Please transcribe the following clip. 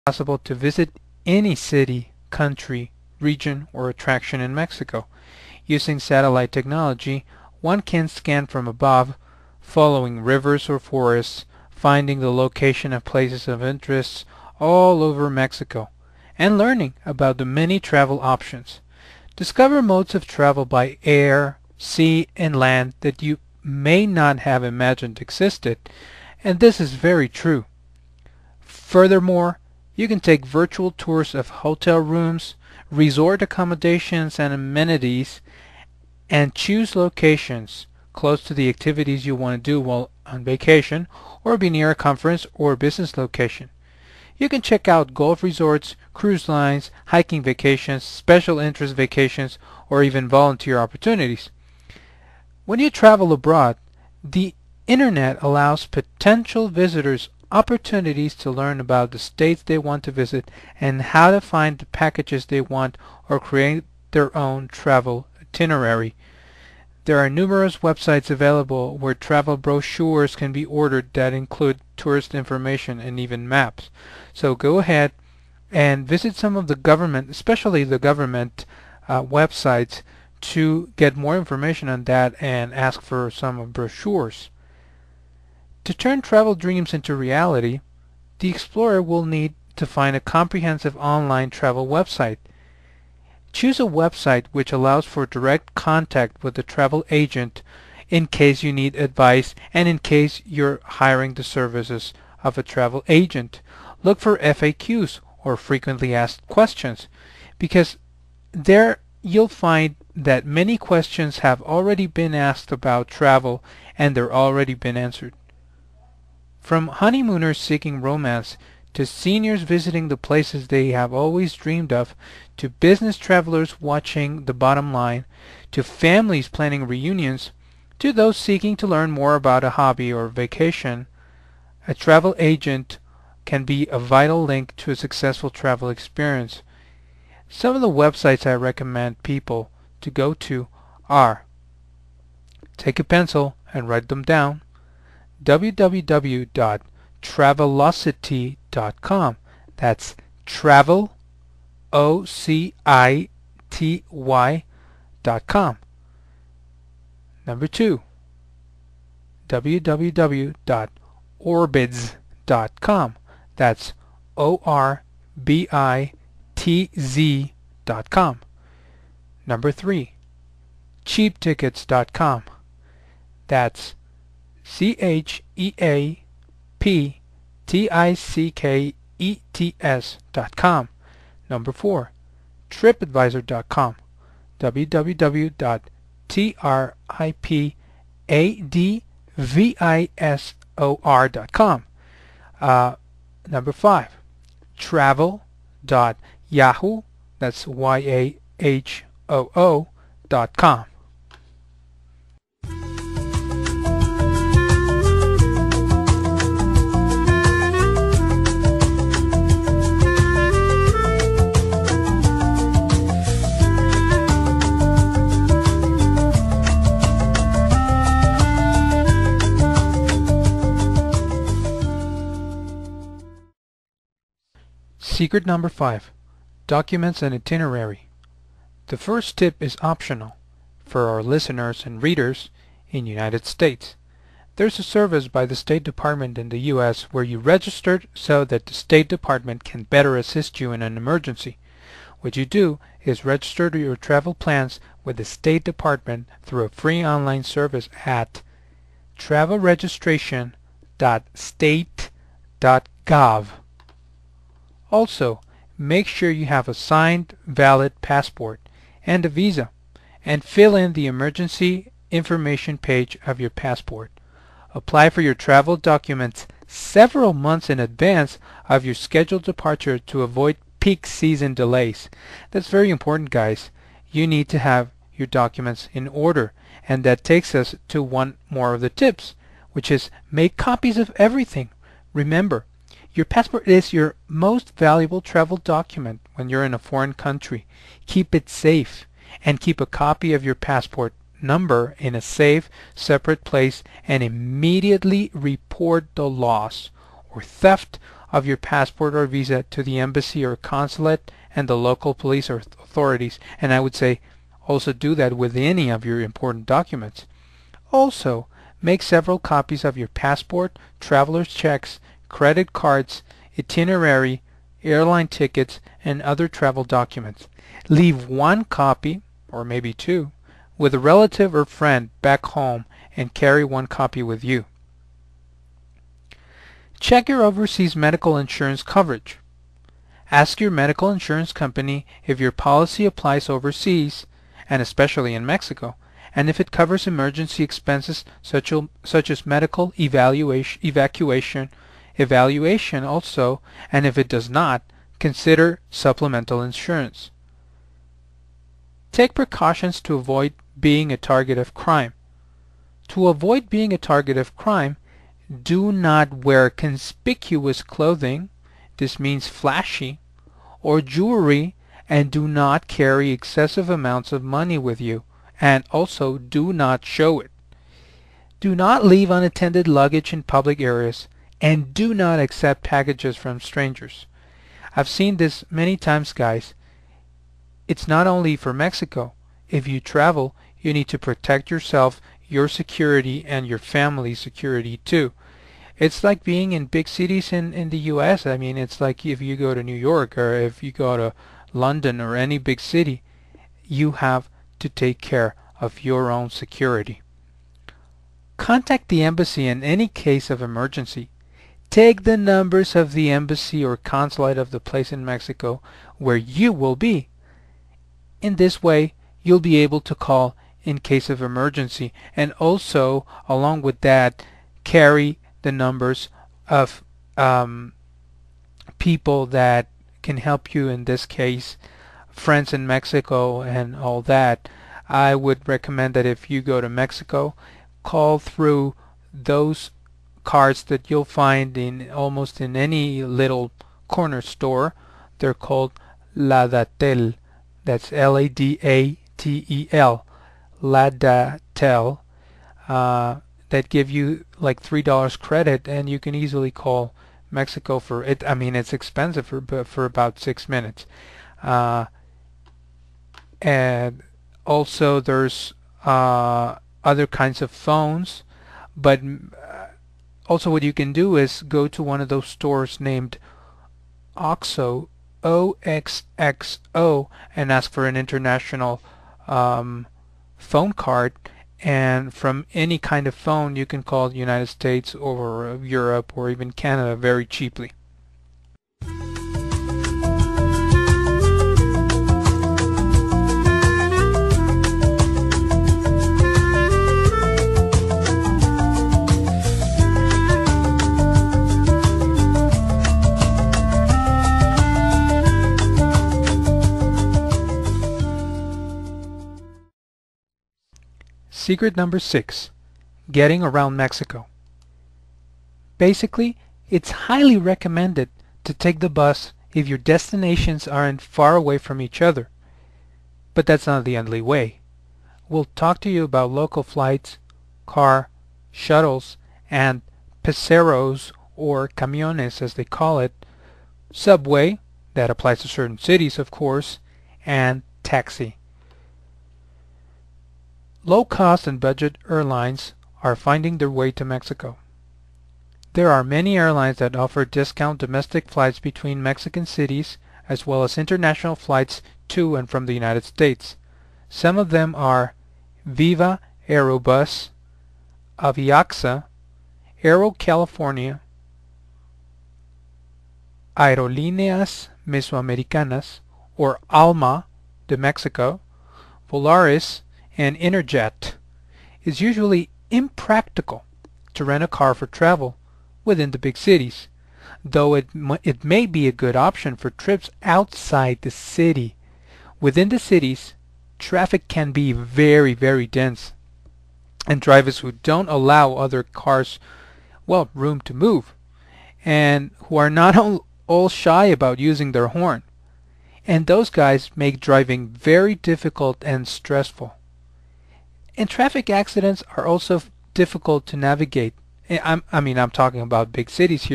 possible to visit any city, country, region, or attraction in Mexico. Using satellite technology, one can scan from above, following rivers or forests, finding the location of places of interest all over Mexico, and learning about the many travel options. Discover modes of travel by air, sea, and land that you may not have imagined existed, and this is very true. Furthermore, you can take virtual tours of hotel rooms, resort accommodations and amenities, and choose locations close to the activities you want to do while on vacation or be near a conference or business location. You can check out golf resorts, cruise lines, hiking vacations, special interest vacations, or even volunteer opportunities. When you travel abroad, the internet allows potential visitors opportunities to learn about the states they want to visit and how to find the packages they want or create their own travel itinerary. There are numerous websites available where travel brochures can be ordered that include tourist information and even maps. So go ahead and visit some of the government, especially the government websites, to get more information on that and ask for some brochures. To turn travel dreams into reality, the explorer will need to find a comprehensive online travel website. Choose a website which allows for direct contact with the travel agent in case you need advice and in case you're hiring the services of a travel agent. Look for FAQs, or frequently asked questions, because there you'll find that many questions have already been asked about travel and they're already been answered. From honeymooners seeking romance, to seniors visiting the places they have always dreamed of, to business travelers watching the bottom line, to families planning reunions, to those seeking to learn more about a hobby or vacation, a travel agent can be a vital link to a successful travel experience. Some of the websites I recommend people to go to are, take a pencil and write them down, www.travelocity.com. That's travel, OCITY.com. Number 2, www.orbids.com. That's ORBITZ.com. Number 3, cheaptickets.com. That's CHEAPTICKETS.com. Number 4, tripadvisor.com. www.tripadvisor.com. Number 5, travel.yahoo. That's YAHOO.com. Secret number 5. Documents and itinerary. The first tip is optional for our listeners and readers in United States. There's a service by the State Department in the U.S. where you register so that the State Department can better assist you in an emergency. What you do is register your travel plans with the State Department through a free online service at travelregistration.state.gov. Also, make sure you have a signed, valid passport and a visa, and fill in the emergency information page of your passport. Apply for your travel documents several months in advance of your scheduled departure to avoid peak season delays. That's very important, guys. You need to have your documents in order, and that takes us to one more of the tips, which is make copies of everything. Remember, your passport is your most valuable travel document when you're in a foreign country. Keep it safe and keep a copy of your passport number in a safe, separate place and immediately report the loss or theft of your passport or visa to the embassy or consulate and the local police or authorities. And I would say also do that with any of your important documents. Also, make several copies of your passport, traveler's checks, credit cards, itinerary, airline tickets, and other travel documents. Leave one copy, or maybe two, with a relative or friend back home and carry one copy with you. Check your overseas medical insurance coverage. Ask your medical insurance company if your policy applies overseas, and especially in Mexico, and if it covers emergency expenses such as medical evacuation also, and if it does not, consider supplemental insurance. Take precautions to avoid being a target of crime. To avoid being a target of crime, do not wear conspicuous clothing, this means flashy, or jewelry, and do not carry excessive amounts of money with you, and also do not show it. Do not leave unattended luggage in public areas, and do not accept packages from strangers. I've seen this many times, guys. It's not only for Mexico. If you travel, you need to protect yourself, your security, and your family's security too. It's like being in big cities in the US. I mean, it's like if you go to New York or if you go to London or any big city, you have to take care of your own security. Contact the embassy in any case of emergency. Take the numbers of the embassy or consulate of the place in Mexico where you will be. In this way, you'll be able to call in case of emergency, and also, along with that, carry the numbers of people that can help you, in this case, friends in Mexico and all that. I would recommend that if you go to Mexico, call through those cards that you'll find in almost in any little corner store. They're called Ladatel. That's Ladatel. Ladatel. That give you like $3 credit, and you can easily call Mexico for it. I mean, it's expensive for about 6 minutes. And also there's other kinds of phones, but also what you can do is go to one of those stores named OXXO, OXXO, and ask for an international phone card, and from any kind of phone you can call the United States or Europe or even Canada very cheaply. Secret number 6. Getting around Mexico. Basically, it's highly recommended to take the bus if your destinations aren't far away from each other. But that's not the only way. We'll talk to you about local flights, car, shuttles, and paseros, or camiones as they call it, subway, that applies to certain cities of course, and taxi. Low-cost and budget airlines are finding their way to Mexico. There are many airlines that offer discount domestic flights between Mexican cities as well as international flights to and from the United States. Some of them are Viva Aerobus, Aviaxa, Aero California, Aerolíneas Mesoamericanas, or ALMA de Mexico, Volaris, and Interjet. It's usually impractical to rent a car for travel within the big cities, though it may be a good option for trips outside the city. Within the cities, traffic can be very, very dense, and drivers who don't allow other cars, well, room to move, and who are not all shy about using their horn. And those guys make driving very difficult and stressful. And traffic accidents are also difficult to navigate. I'm talking about big cities here.